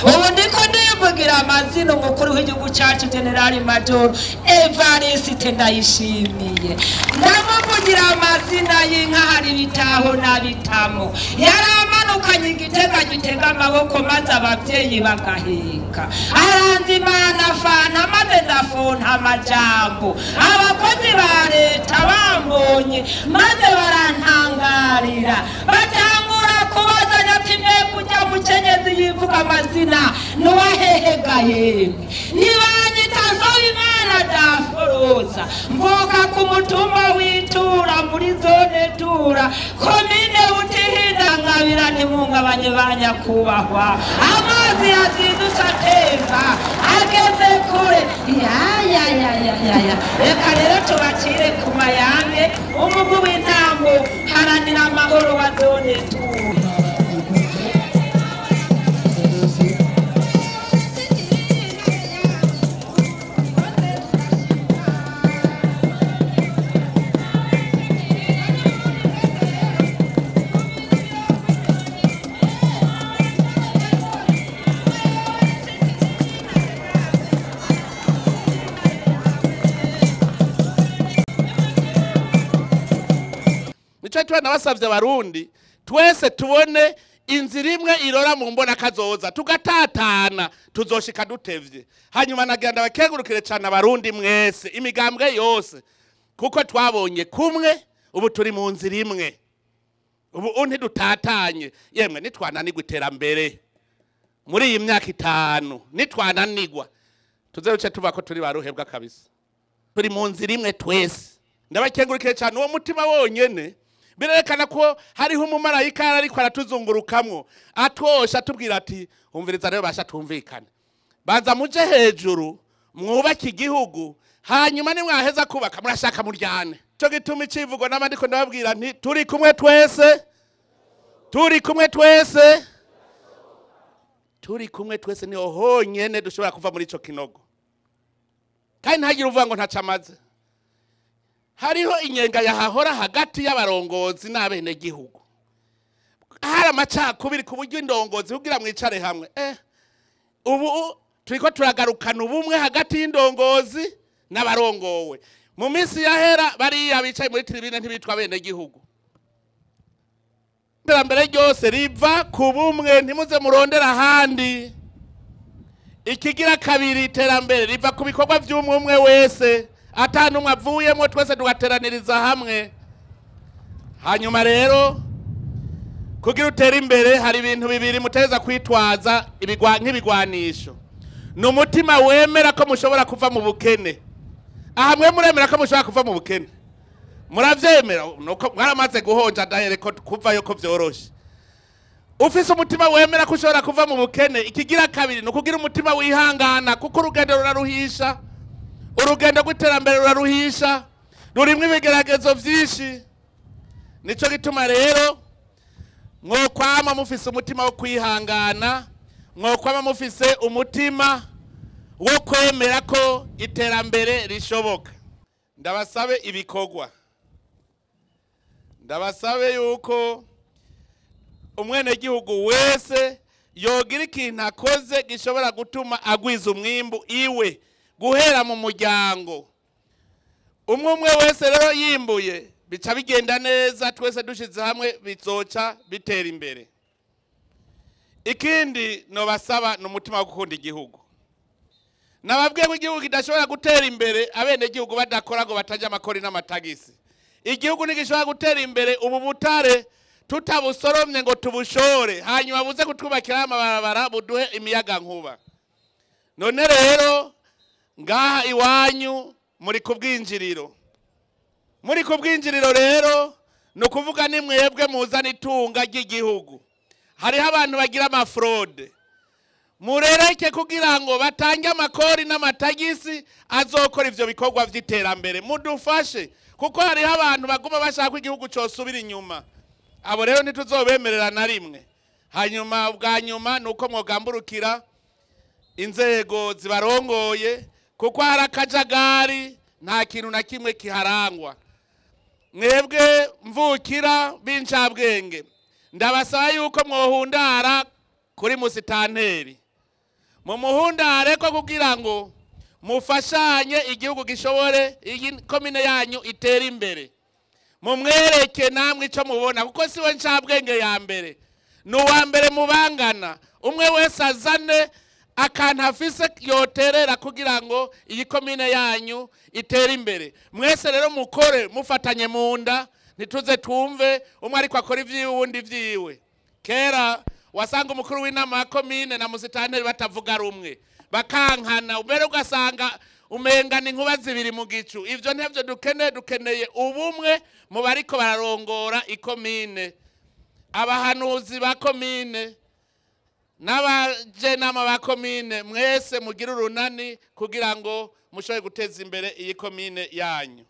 ubu ndiko ndivugira amazina umukuru w'igihugu cyacu General Major Evariste Ndayishimiye ndamuvugira amazina y'inka hari bitaho na bitamo yaramanukanye igitega amaboko maze abavyeyi bagaheka aranze Imana fana maze ndafona amajambo abakozi ba leta bambonye maze barantangarira batangura kubazanya ati kujya mukenyezi yivuga amazina nuwahehegaye nibanyita Imana daforoza mvuka ku mutumba witura muri zone tura komine Butihinda nkabira ntimungabanye banyakubahwa amazi yazindutse atemba ageze kure ya reka rero tubacire ku mayange umugwi w'intango haranira amahoro wa zone tura. Tuwe nabasavye abarundi twese tubone inzira imwe irora mu mbona kazoza tugatatana tuzoshika dutevye hanyuma nagenda bakengurukire cyane abarundi mwese imigambwe yose kuko twabonye kumwe ubu turi mu nzira imwe ubu ntidutatanye yemwe nitwananirwa iterambere muri iyi myaka 5 nitwananirwa tuzeruce tuva ko turi baruhebwa kabisa turi mu nzira imwe twese ndabakengurukire cyane uwo mutima wonyene birerekana ko hariho umumarayika ariko aratuzungurukamwo atwosha tubwira ati umviriza rero basha tumvikana baza muje hejuru mwubaka igihugu hanyuma ni mwaheza kubaka murashaka muryane cyo gituma icivugo n'abandiko ndababwira nti turi kumwe twese niho honyene dushobora kuva muri ico kinogo kandi ntagire uvuga ngo ntacamaze hariho inyenga yahahora hagati y'abarongozi n'abenegihugu hari amacakubiri ku buryo indongozi kugira mwicare hamwe ubu turiko turagarukana ubumwe hagati y'indongozi n'abarongowe mu minsi yahera bariya bicaye muri tribune ntibitwa abenegihugu iterambere ryose riva ku bumwe ntimuze murondera ahandi ikigira kabiri iterambere riva ku bikorwa by'umwe wese atanumwe avuyemo twese tugateraniriza hamwe hanyuma rero kugira utera imbere hari ibintu bibiri muteza kwitwaza nk'ibigwanisho n'umutima wemera ko mushobora kuva mu bukene ahamwe muremera ko mushobora kuva mu bukene muravyemera nuko mwaramaze guhonja dahere ko kuvayo ko vyoroshe ufise umutima wemera ko ushobora kuva mu bukene ikigira kabiri no kugira umutima wihangana kuko urugendo ruraruhisha urugendo rw'iterambere ruraruhisha rurimwe ibigeragezo vyinshi nico gituma rero mwokwama mufise umutima wo kwihangana mwokwama mufise umutima wo kwemera ko iterambere rishoboka ndabasabe ibikorwa ndabasabe yuko umwene gihugu wese yogira ikintu akoze gishobora gutuma agwiza umwimbu iwe guhera mu muryango umwe wese rero yimbuye bica bigenda neza twese dushize hamwe bizoca bitera imbere ikindi no basaba n'umutima wo gukunda igihugu nababwiye ko igihugu kidashobora gutera imbere abene gihugu badakora ngo bataje amakori n'amatagisi igihugu nigishobora gutera imbere ubu butare tutabusoromye ngo tubushore hanyuma buze kutwubakira amabarabara buduhe imiyaga nkuba none rero ngaha iwanyu muri kubwinjiriro rero no kuvuga ni mwebwe muzana itunga ry'igihugu hariho abantu bagira amafraude murereke kugira ngo batange amakori n'amatagisi azokora ivyo bikorwa vy'iterambere mudufashe kuko hariho abantu baguma bashaka igihugu cyosubira inyuma abo rero ntituzobemerera na rimwe hanyuma bwa nyuma nuko mwogamburukira inzego zibarongoye kuko hari akajagari nta kintu na kimwe kiharangwa mwebwe mvukira b'incabwenge ndabasaba yuko mwohundara kuri musitanteri mu muhundare ko kugira ngo mufashanye igihugu gishobore iyi komine yanyu itera imbere. Mumwereke namwe ico mubona kuko siwe ncabwenge ya mbere. Nuwa mbere mubangana umwe wese azane akantu afise yoterera kugira ngo iyi komine yanyu itere imbere. Mwese rero mukore mufatanye mu nda ntituze twumve umwe ariko akora ivyiwe uwundi vyiwe. Kera wasanga umukuru w'inama ya komine na musitanteri batavuga rumwe bakankana ubere ugasanga umenga ni nkuba zibiri mu gicu. Ivyo ntevyo dukeneye ubumwe mu bariko bararongora ikomine, abahanuzi ba komine n'abajenama ba komine mwese mugira urunani kugira ngo mushobore guteza imbere iyi komine yanyu.